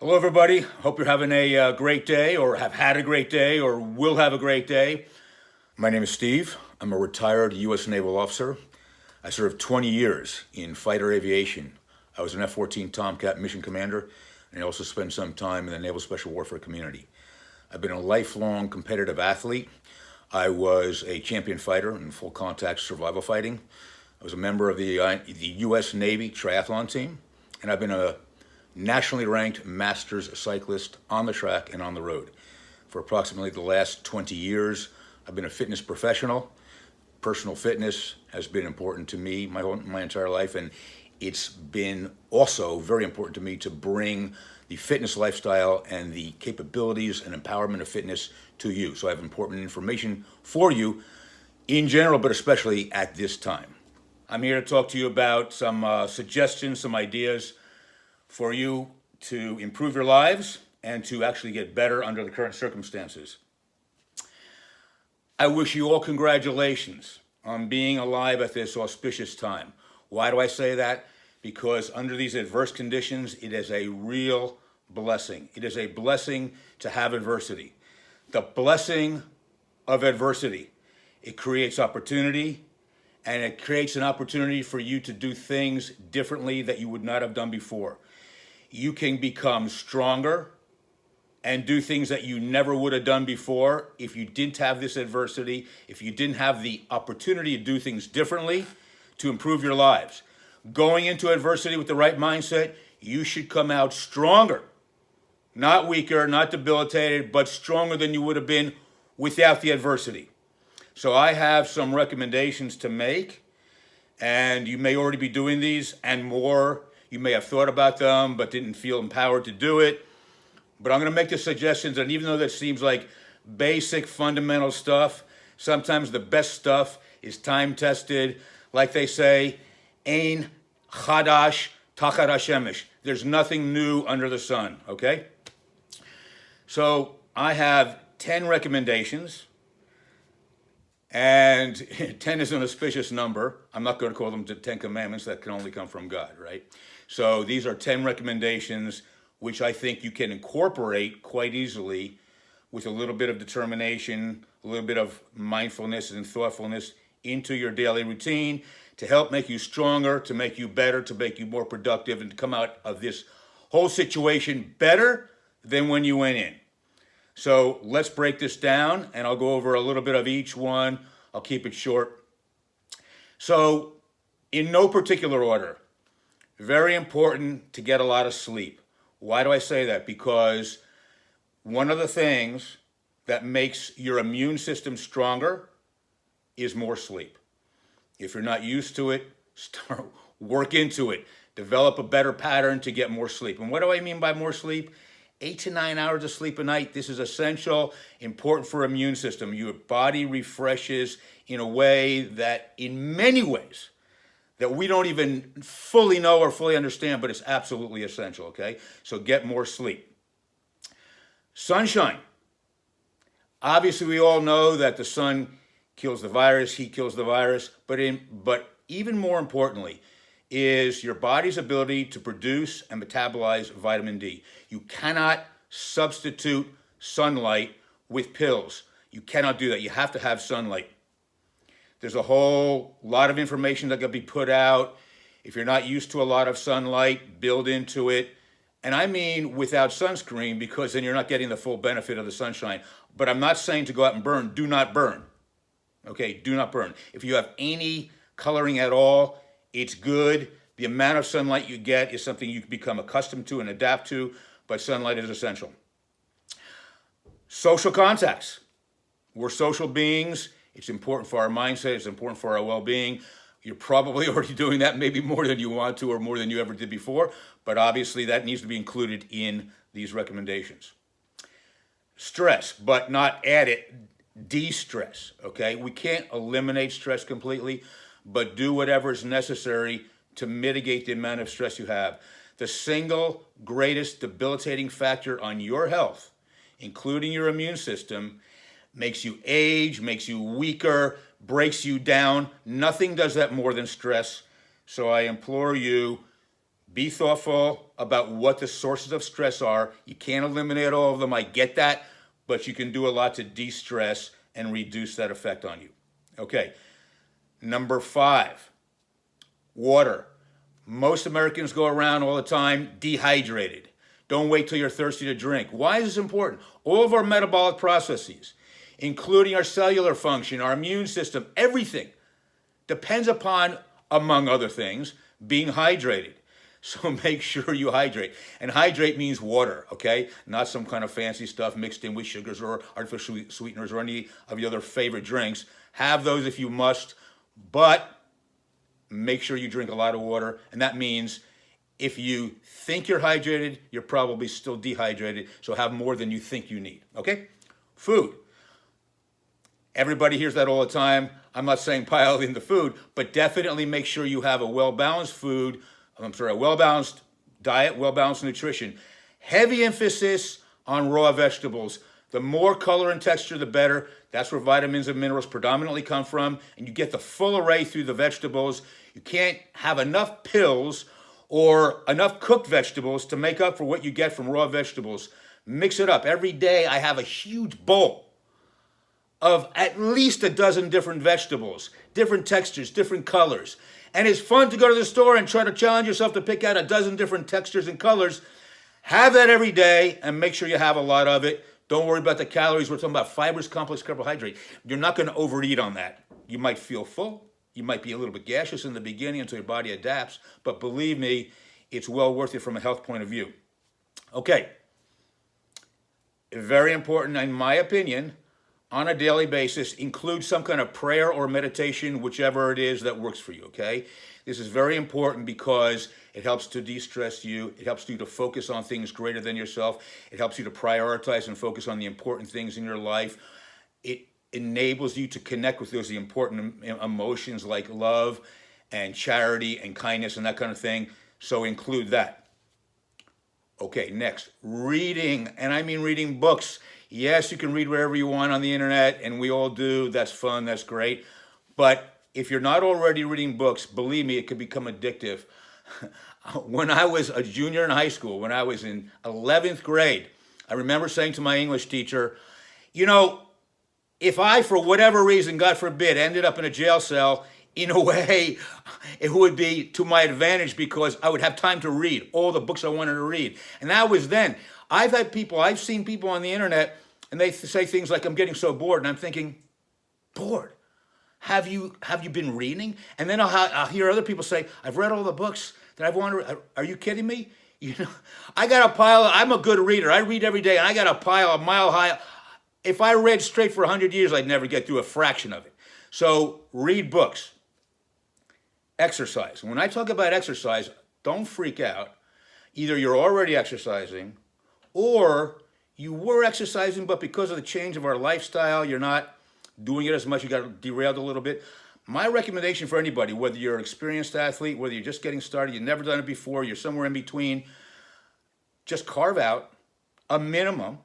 Hello, everybody. Hope you're having a great day, or have had a great day, or will have a great day. My name is Steve. I'm a retired U.S. Naval officer. I served 20 years in fighter aviation. I was an F-14 Tomcat mission commander, and I also spent some time in the Naval Special Warfare community. I've been a lifelong competitive athlete. I was a champion fighter in full contact survival fighting. I was a member of the U.S. Navy triathlon team, and I've been a nationally ranked masters cyclist on the track and on the road. For approximately the last 20 years, I've been a fitness professional. Personal fitness has been important to me my entire life, and it's been also very important to me to bring the fitness lifestyle and the capabilities and empowerment of fitness to you. So I have important information for you in general, but especially at this time. I'm here to talk to you about some suggestions, some ideas for you to improve your lives and to actually get better under the current circumstances. I wish you all congratulations on being alive at this auspicious time. Why do I say that? Because under these adverse conditions, it is a real blessing. It is a blessing to have adversity. The blessing of adversity. It creates opportunity, and it creates an opportunity for you to do things differently that you would not have done before. You can become stronger and do things that you never would have done before if you didn't have this adversity, if you didn't have the opportunity to do things differently to improve your lives. Going into adversity with the right mindset, you should come out stronger. Not weaker, not debilitated, but stronger than you would have been without the adversity. So I have some recommendations to make, and you may already be doing these and more. You may have thought about them, but didn't feel empowered to do it. But I'm going to make the suggestions, and even though that seems like basic, fundamental stuff, sometimes the best stuff is time-tested. Like they say, Ein Chadash Tachat HaShemesh. There's nothing new under the sun, okay? So I have 10 recommendations, and 10 is an auspicious number. I'm not going to call them the 10 commandments. That can only come from God, right? So these are 10 recommendations which I think you can incorporate quite easily with a little bit of determination, a little bit of mindfulness and thoughtfulness into your daily routine to help make you stronger, to make you better, to make you more productive, and to come out of this whole situation better than when you went in. So let's break this down, and I'll go over a little bit of each one. I'll keep it short. So in no particular order, very important to get a lot of sleep. Why do I say that? Because one of the things that makes your immune system stronger is more sleep. If you're not used to it, work into it. Develop a better pattern to get more sleep. And what do I mean by more sleep? 8 to 9 hours of sleep a night. This is essential, important for immune system. Your body refreshes in a way that, in many ways, that we don't even fully know or fully understand, but it's absolutely essential, okay? So get more sleep. Sunshine. Obviously, we all know that the sun kills the virus, heat kills the virus, but even more importantly is your body's ability to produce and metabolize vitamin D. You cannot substitute sunlight with pills. You cannot do that. You have to have sunlight. There's a whole lot of information that can be put out. If you're not used to a lot of sunlight, build into it. And I mean without sunscreen, because then you're not getting the full benefit of the sunshine. But I'm not saying to go out and burn. Do not burn. Okay, do not burn. If you have any coloring at all, it's good. The amount of sunlight you get is something you can become accustomed to and adapt to, but sunlight is essential. Social contacts. We're social beings. It's important for our mindset. It's important for our well-being. You're probably already doing that, maybe more than you want to or more than you ever did before, but obviously that needs to be included in these recommendations. Stress, but not add it, de-stress, okay? We can't eliminate stress completely, but do whatever is necessary to mitigate the amount of stress you have. The single greatest debilitating factor on your health, including your immune system, makes you age, makes you weaker, breaks you down. Nothing does that more than stress. So I implore you, Be thoughtful about what the sources of stress are. You can't eliminate all of them. I get that, but you can do a lot to de-stress and reduce that effect on you. Okay. Number 5, water. Most Americans go around all the time dehydrated. Don't wait till you're thirsty to drink. Why is this important? All of our metabolic processes, including our cellular function, our immune system, everything depends upon, among other things, being hydrated. So make sure you hydrate. And hydrate means water, okay? Not some kind of fancy stuff mixed in with sugars or artificial sweeteners or any of your other favorite drinks. Have those if you must, but make sure you drink a lot of water. And that means if you think you're hydrated, you're probably still dehydrated. So have more than you think you need, okay? Food. Everybody hears that all the time. I'm not saying pile in the food, but definitely make sure you have a well-balanced a well-balanced diet, well-balanced nutrition. Heavy emphasis on raw vegetables. The more color and texture, the better. That's where vitamins and minerals predominantly come from, and you get the full array through the vegetables. You can't have enough pills or enough cooked vegetables to make up for what you get from raw vegetables. Mix it up. Every day I have a huge bowl of at least a dozen different vegetables, different textures, different colors. And it's fun to go to the store and try to challenge yourself to pick out a dozen different textures and colors. Have that every day and make sure you have a lot of it. Don't worry about the calories. We're talking about fibers, complex carbohydrate. You're not going to overeat on that. You might feel full. You might be a little bit gaseous in the beginning until your body adapts. But believe me, it's well worth it from a health point of view. Okay. Very important, in my opinion, on a daily basis, include some kind of prayer or meditation, whichever it is that works for you, okay? This is very important because it helps to de-stress you. It helps you to focus on things greater than yourself. It helps you to prioritize and focus on the important things in your life. It enables you to connect with those important emotions like love and charity and kindness and that kind of thing. So include that. Okay, next, reading, and I mean reading books. Yes, you can read wherever you want on the internet, and we all do. That's fun, that's great. But if you're not already reading books, believe me, it could become addictive. When I was a junior in high school, when I was in 11th grade, I remember saying to my English teacher, you know, if I, for whatever reason, God forbid, ended up in a jail cell, in a way, it would be to my advantage because I would have time to read all the books I wanted to read. And that was then. I've seen people on the internet, and they say things like, I'm getting so bored, and I'm thinking, bored? Have you been reading? And then I'll hear other people say, I've read all the books that I've wanted to. Are you kidding me? You know, I got a pile. I'm a good reader. I read every day, and I got a pile a mile high. If I read straight for 100 years, I'd never get through a fraction of it. So read books. Exercise. When I talk about exercise, don't freak out. Either you're already exercising, or you were exercising, but because of the change of our lifestyle, you're not doing it as much. You got derailed a little bit. My recommendation for anybody, whether you're an experienced athlete, whether you're just getting started, you've never done it before, you're somewhere in between, just carve out a minimum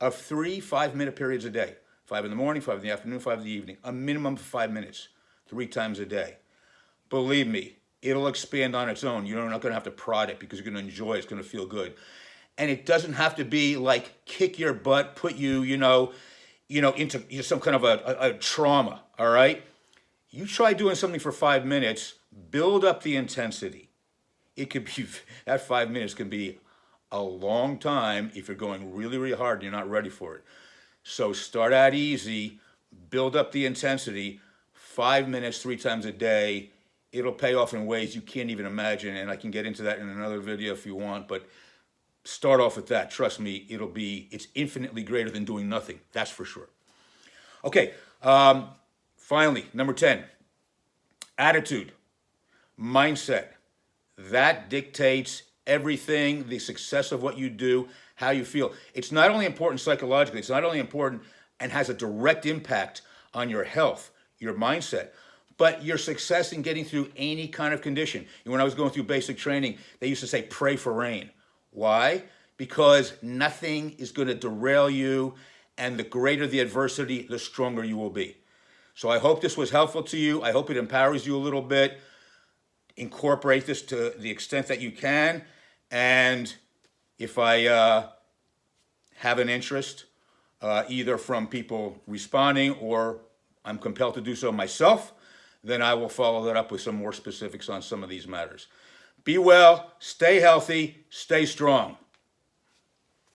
of 3 5-minute periods a day. 5 in the morning, 5 in the afternoon, 5 in the evening. A minimum of 5 minutes, 3 times a day. Believe me, it'll expand on its own. You're not going to have to prod it because you're going to enjoy it. It's going to feel good. And it doesn't have to be like kick your butt, put you, into some kind of a trauma, all right? You try doing something for 5 minutes, build up the intensity. It could be, that 5 minutes can be a long time if you're going really, really hard and you're not ready for it. So start out easy, build up the intensity, 5 minutes, 3 times a day. It'll pay off in ways you can't even imagine, and I can get into that in another video if you want, but start off with that. Trust me, it's infinitely greater than doing nothing. That's for sure. Okay, finally, number 10, attitude, mindset. That dictates everything, the success of what you do, how you feel. It's not only important psychologically, it's not only important and has a direct impact on your health, your mindset, but your success in getting through any kind of condition. And when I was going through basic training, they used to say, pray for rain. Why? Because nothing is going to derail you, and the greater the adversity, the stronger you will be. So I hope this was helpful to you. I hope it empowers you a little bit. incorporate this to the extent that you can. And if I have an interest, either from people responding or I'm compelled to do so myself, then I will follow that up with some more specifics on some of these matters. Be well, stay healthy, stay strong.